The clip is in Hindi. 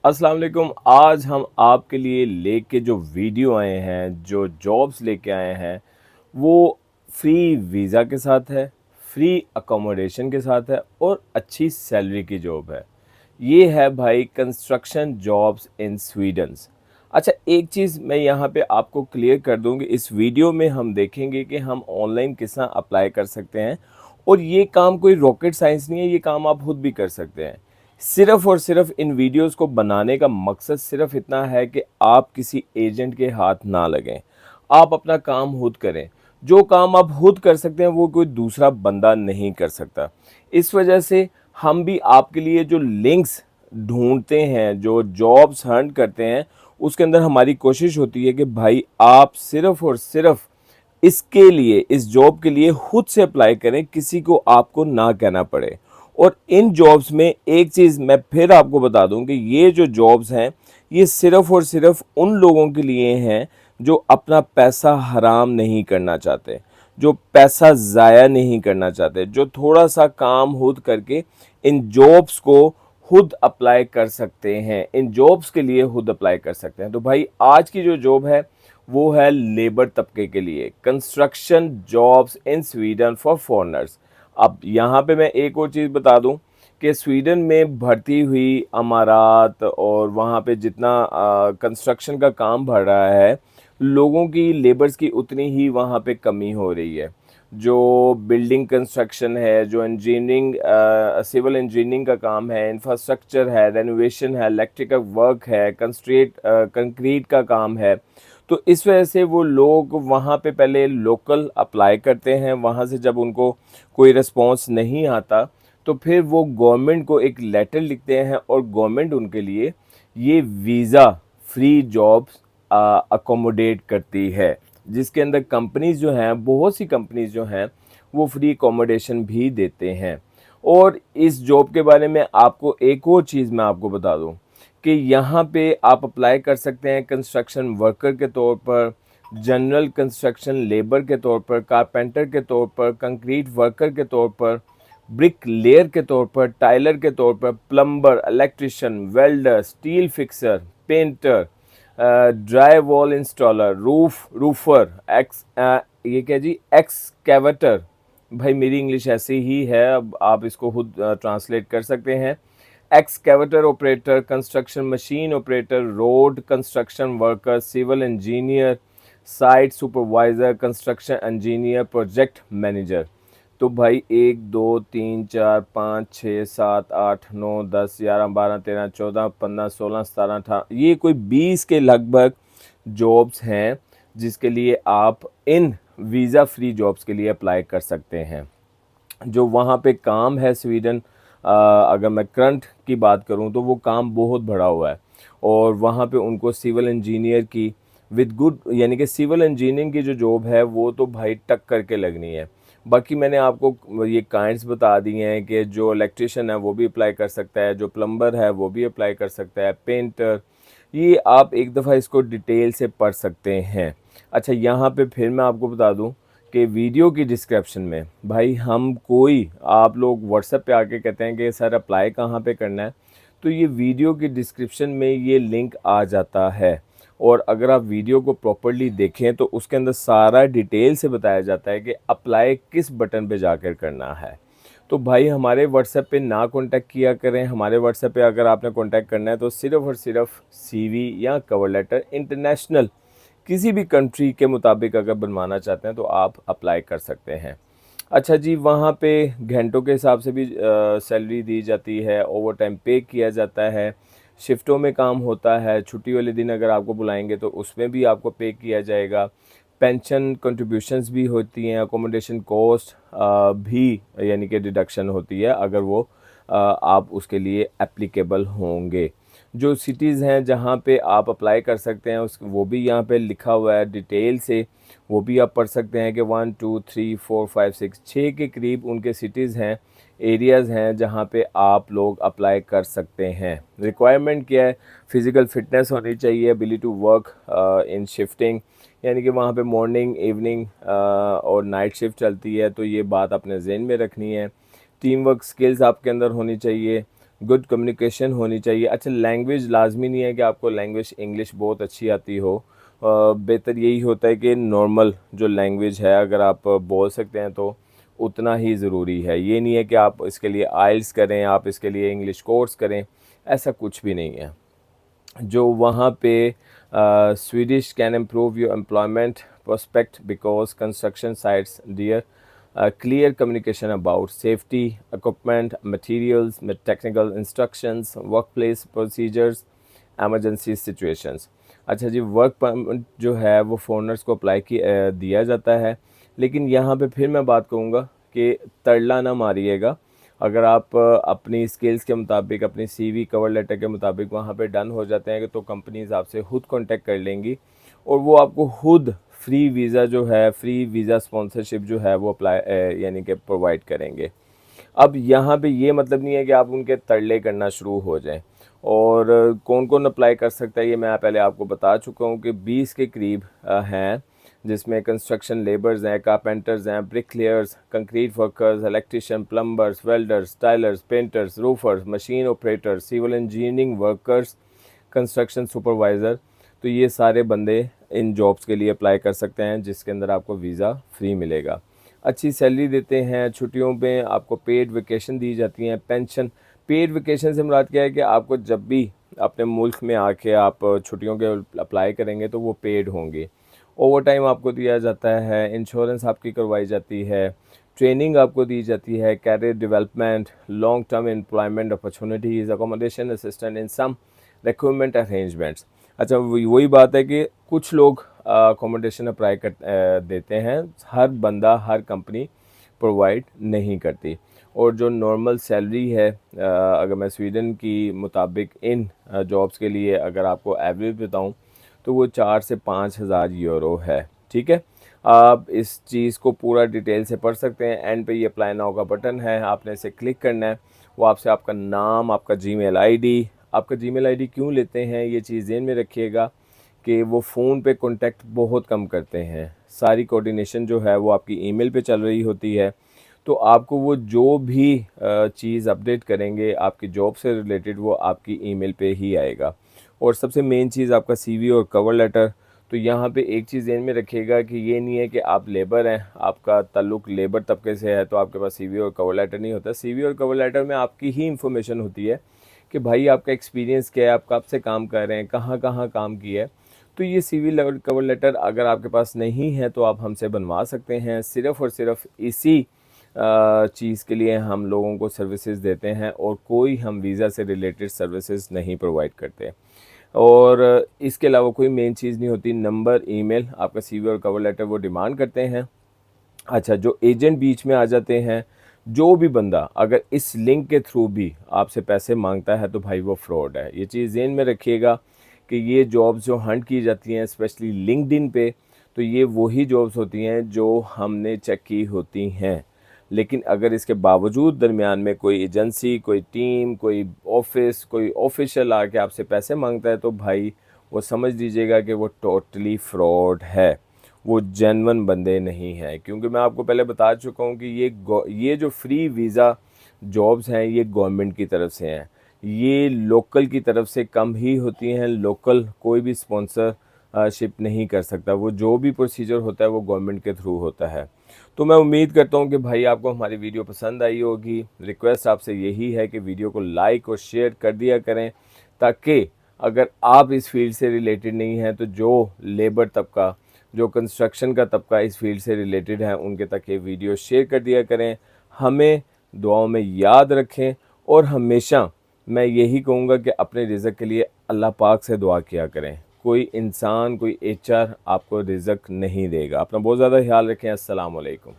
अस्सलाम वालेकुम। आज हम आपके लिए लेके जो वीडियो आए हैं, जो जॉब्स लेके आए हैं, वो फ्री वीज़ा के साथ है, फ्री अकोमोडेशन के साथ है और अच्छी सैलरी की जॉब है। ये है भाई कंस्ट्रक्शन जॉब्स इन स्वीडन्स। अच्छा, एक चीज़ मैं यहाँ पे आपको क्लियर कर दूँ कि इस वीडियो में हम देखेंगे कि हम ऑनलाइन किस तरह अप्लाई कर सकते हैं और ये काम कोई रॉकेट साइंस नहीं है, ये काम आप खुद भी कर सकते हैं। सिर्फ़ और सिर्फ़ इन वीडियोज़ को बनाने का मकसद सिर्फ़ इतना है कि आप किसी एजेंट के हाथ ना लगें। आप अपना काम खुद करें। जो काम आप खुद कर सकते हैं वो कोई दूसरा बंदा नहीं कर सकता। इस वजह से हम भी आपके लिए जो लिंक्स ढूँढते हैं, जो जॉब्स हंट करते हैं, उसके अंदर हमारी कोशिश होती है कि भाई आप सिर्फ़ और सिर्फ़ इसके लिए, इस जॉब के लिए खुद से अप्लाई करें, किसी को आपको ना कहना पड़े। और इन जॉब्स में एक चीज़ मैं फिर आपको बता दूं कि ये जो जॉब्स हैं, ये सिर्फ़ और सिर्फ़ उन लोगों के लिए हैं जो अपना पैसा हराम नहीं करना चाहते, जो पैसा ज़ाया नहीं करना चाहते, जो थोड़ा-सा काम खुद करके इन जॉब्स को खुद अप्लाई कर सकते हैं, इन जॉब्स के लिए खुद अप्लाई कर सकते हैं। तो भाई आज की जो जॉब है वो है लेबर तबके के लिए, construction jobs in Sweden for foreigners. अब यहाँ पे मैं एक और चीज़ बता दूं कि स्वीडन में बढ़ती हुई अमारात और वहाँ पे जितना कंस्ट्रक्शन का काम बढ़ रहा है, लोगों की लेबर्स की उतनी ही वहाँ पे कमी हो रही है। जो बिल्डिंग कंस्ट्रक्शन है, जो इंजीनियरिंग सिविल इंजीनियरिंग का काम है, इंफ्रास्ट्रक्चर है, रेनोवेशन है, इलेक्ट्रिकल वर्क है, कंक्रीट का काम है, तो इस वजह से वो लोग वहाँ पे पहले लोकल अप्लाई करते हैं। वहाँ से जब उनको कोई रिस्पॉन्स नहीं आता तो फिर वो गवर्नमेंट को एक लेटर लिखते हैं और गवर्नमेंट उनके लिए ये वीज़ा फ्री जॉब्स अकोमोडेट करती है, जिसके अंदर कंपनीज जो हैं, बहुत सी कंपनीज जो हैं, वो फ्री अकोमोडेशन भी देते हैं। और इस जॉब के बारे में आपको एक और चीज़ मैं आपको बता दूं कि यहाँ पे आप अप्लाई कर सकते हैं कंस्ट्रक्शन वर्कर के तौर पर, जनरल कंस्ट्रक्शन लेबर के तौर पर, कारपेंटर के तौर पर, कंक्रीट वर्कर के तौर पर, ब्रिक लेयर के तौर पर, टाइलर के तौर पर, plumber, electrician, welder, steel fixer, painter, dry wall installer, roofer, ये क्या जी, एक्सकेवेटर। भाई मेरी इंग्लिश ऐसी ही है, अब आप इसको खुद ट्रांसलेट कर सकते हैं। Excavator operator, construction machine operator, road construction worker, civil engineer, site supervisor, construction engineer, project manager. तो भाई 1 2 3 4 5 6 7 8 9 10 11 12 13 14 15 16 17 18, ये कोई 20 के लगभग जॉब्स हैं जिसके लिए आप इन वीज़ा फ्री जॉब्स के लिए अप्लाई कर सकते हैं। जो वहाँ पे काम है स्वीडन, अगर मैं करंट की बात करूँ तो वो काम बहुत बढ़ा हुआ है और वहाँ पे उनको सिविल इंजीनियर की विद गुड, यानी कि सिविल इंजीनियरिंग की जो जॉब है वो तो भाई टक करके लगनी है। बाकी मैंने आपको ये काइंड्स बता दिए हैं कि जो इलेक्ट्रिशियन है वो भी अप्लाई कर सकता है, जो प्लम्बर है वो भी अप्लाई कर सकता है, पेंटर, ये आप एक दफ़ा इसको डिटेल से पढ़ सकते हैं। अच्छा, यहाँ पे फिर मैं आपको बता दूँ कि वीडियो की डिस्क्रिप्शन में भाई हम कोई, आप लोग व्हाट्सएप पे आके कहते हैं कि सर अप्लाई कहाँ पे करना है, तो ये वीडियो की डिस्क्रिप्शन में ये लिंक आ जाता है। और अगर आप वीडियो को प्रॉपर्ली देखें तो उसके अंदर सारा डिटेल से बताया जाता है कि अप्लाई किस बटन पे जाकर करना है। तो भाई हमारे व्हाट्सएप पे ना कांटेक्ट किया करें। हमारे व्हाट्सएप पे अगर आपने कांटेक्ट करना है तो सिर्फ़ और सिर्फ सीवी या कवर लेटर इंटरनेशनल किसी भी कंट्री के मुताबिक अगर बनवाना चाहते हैं तो आप अप्लाई कर सकते हैं। अच्छा जी, वहाँ पे घंटों के हिसाब से भी सैलरी दी जाती है, ओवर टाइम पे किया जाता है, शिफ्टों में काम होता है, छुट्टी वाले दिन अगर आपको बुलाएंगे तो उसमें भी आपको पे किया जाएगा, पेंशन कंट्रीब्यूशंस भी होती हैं, अकोमोडेशन कॉस्ट भी यानी कि डिडक्शन होती है अगर वो आप उसके लिए एप्लीकेबल होंगे। जो सिटीज़ हैं जहाँ पे आप अप्लाई कर सकते हैं उस वो भी यहाँ पे लिखा हुआ है डिटेल से, वो भी आप पढ़ सकते हैं कि 1 2 3 4 5 6 6 के करीब उनके सिटीज़ हैं, एरियाज़ हैं जहाँ पे आप लोग अप्लाई कर सकते हैं। रिक्वायरमेंट क्या है? फ़िज़िकल फ़िटनेस होनी चाहिए, ability to work in shifting, यानी कि वहाँ पे मॉर्निंग, इवनिंग और नाइट शिफ्ट चलती है, तो ये बात अपने ज़हन में रखनी है। टीम वर्क स्किल्स आपके अंदर होनी चाहिए, गुड कम्युनिकेशन होनी चाहिए। अच्छा, लैंग्वेज लाजमी नहीं है कि आपको लैंग्वेज इंग्लिश बहुत अच्छी आती हो, बेहतर यही होता है कि नॉर्मल जो लैंग्वेज है अगर आप बोल सकते हैं तो उतना ही ज़रूरी है। ये नहीं है कि आप इसके लिए आइल्स करें, आप इसके लिए इंग्लिश कोर्स करें, ऐसा कुछ भी नहीं है। जो वहाँ पे Swedish can improve your employment prospect because construction sites dear clear communication about safety, equipment, materials, technical instructions, workplace procedures, emergency situations। अच्छा जी, वर्क परमिट जो है वो फॉरनर्स को दिया जाता है, लेकिन यहाँ पे फिर मैं बात कहूँगा कि तरला ना मारिएगा। अगर आप अपनी स्किल्स के मुताबिक, अपनी सीवी कवर लेटर के मुताबिक वहाँ पे डन हो जाते हैं तो कंपनीज आपसे खुद कांटेक्ट कर लेंगी और वो आपको खुद फ्री वीज़ा जो है, फ्री वीज़ा स्पॉन्सरशिप जो है वो अप्लाई यानी कि प्रोवाइड करेंगे। अब यहाँ पे ये मतलब नहीं है कि आप उनके तरले करना शुरू हो जाएं। और कौन कौन अप्लाई कर सकता है ये मैं पहले आपको बता चुका हूँ कि 20 के करीब हैं, जिसमें कंस्ट्रक्शन लेबर्स हैं, कारपेंटर्स हैं, bricklayers, concrete workers, electrician, plumbers, welders, tilers, painters, roofers, machine operators, civil engineering workers, construction supervisor. तो ये सारे बंदे इन जॉब्स के लिए अप्लाई कर सकते हैं, जिसके अंदर आपको वीज़ा फ्री मिलेगा। अच्छी सैलरी देते हैं, छुट्टियों पे आपको पेड वेकेशन दी जाती हैं, पेंशन। पेड वेकेशन से मुराद क्या है कि आपको जब भी अपने मुल्क में आके आप छुट्टियों के अप्लाई करेंगे तो वो पेड होंगी। ओवर टाइम आपको दिया जाता है, इंश्योरेंस आपकी करवाई जाती है, ट्रेनिंग आपको दी जाती है, career development, long term employment opportunities, accommodation assistant in some recruitment arrangements. अच्छा, वही बात है कि कुछ लोग अकोमोडेशन अप्लाई देते हैं, हर बंदा, हर कंपनी प्रोवाइड नहीं करती। और जो नॉर्मल सैलरी है, अगर मैं स्वीडन की मुताबिक इन जॉब्स के लिए अगर आपको एवरेज बताऊं तो वो 4 से 5 हज़ार यूरो है। ठीक है, आप इस चीज़ को पूरा डिटेल से पढ़ सकते हैं। एंड पे ये अप्लाई नाउ का बटन है, आपने इसे क्लिक करना है। वो आपसे आपका नाम, आपका जीमेल आईडी, आपका जीमेल आईडी क्यों लेते हैं ये चीज़ ध्यान में रखिएगा कि वो फ़ोन पे कांटेक्ट बहुत कम करते हैं। सारी कोऑर्डिनेशन जो है वो आपकी ईमेल पे चल रही होती है। तो आपको वो जो भी चीज़ अपडेट करेंगे आपकी जॉब से रिलेटेड, वो आपकी ईमेल पे ही आएगा। और सबसे मेन चीज़ आपका सीवी और कवर लेटर। तो यहाँ पे एक चीज़ ध्यान में रखिएगा कि ये नहीं है कि आप लेबर हैं, आपका ताल्लुक लेबर तबके से है तो आपके पास सीवी और कवर लेटर नहीं होता। सीवी और कवर लेटर में आपकी ही इंफॉर्मेशन होती है कि भाई आपका एक्सपीरियंस क्या है, आप कब से काम कर रहे हैं, कहाँ कहाँ काम किया है। तो ये सीवी कवर लेटर अगर आपके पास नहीं है तो आप हमसे बनवा सकते हैं। सिर्फ़ और सिर्फ इसी चीज़ के लिए हम लोगों को सर्विसेज देते हैं और कोई हम वीज़ा से रिलेटेड सर्विसेज नहीं प्रोवाइड करते। और इसके अलावा कोई मेन चीज़ नहीं होती। नंबर, ईमेल, आपका सीवी और कवर लेटर वो डिमांड करते हैं। अच्छा, जो एजेंट बीच में आ जाते हैं, जो भी बंदा अगर इस लिंक के थ्रू भी आपसे पैसे मांगता है तो भाई वो फ्रॉड है। ये चीज़ ज़हन में रखिएगा कि ये जॉब्स जो हंट की जाती हैं स्पेशली लिंक्डइन पे, तो ये वही जॉब्स होती हैं जो हमने चेक की होती हैं। लेकिन अगर इसके बावजूद दरमियान में कोई एजेंसी, कोई टीम, कोई ऑफिस, कोई ऑफिशियल आके आपसे पैसे मांगता है तो भाई वो समझ लीजिएगा कि वो टोटली फ्रॉड है, वो जेन्युइन बंदे नहीं हैं। क्योंकि मैं आपको पहले बता चुका हूँ कि ये जो फ्री वीज़ा जॉब्स हैं ये गवर्नमेंट की तरफ से हैं, ये लोकल की तरफ से कम ही होती हैं। लोकल कोई भी स्पॉन्सरशिप नहीं कर सकता, वो जो भी प्रोसीजर होता है वो गवर्नमेंट के थ्रू होता है। तो मैं उम्मीद करता हूँ कि भाई आपको हमारी वीडियो पसंद आई होगी। रिक्वेस्ट आपसे यही है कि वीडियो को लाइक और शेयर कर दिया करें, ताकि अगर आप इस फील्ड से रिलेटेड नहीं हैं तो जो लेबर तबका, जो कंस्ट्रक्शन का तबका इस फील्ड से रिलेटेड है उनके तक ये वीडियो शेयर कर दिया करें। हमें दुआओं में याद रखें और हमेशा मैं यही कहूँगा कि अपने रिज़्क़ के लिए अल्लाह पाक से दुआ किया करें। कोई इंसान, कोई एचआर आपको रिज़्क़ नहीं देगा। अपना बहुत ज़्यादा ख्याल रखें। अस्सलाम वालेकुम।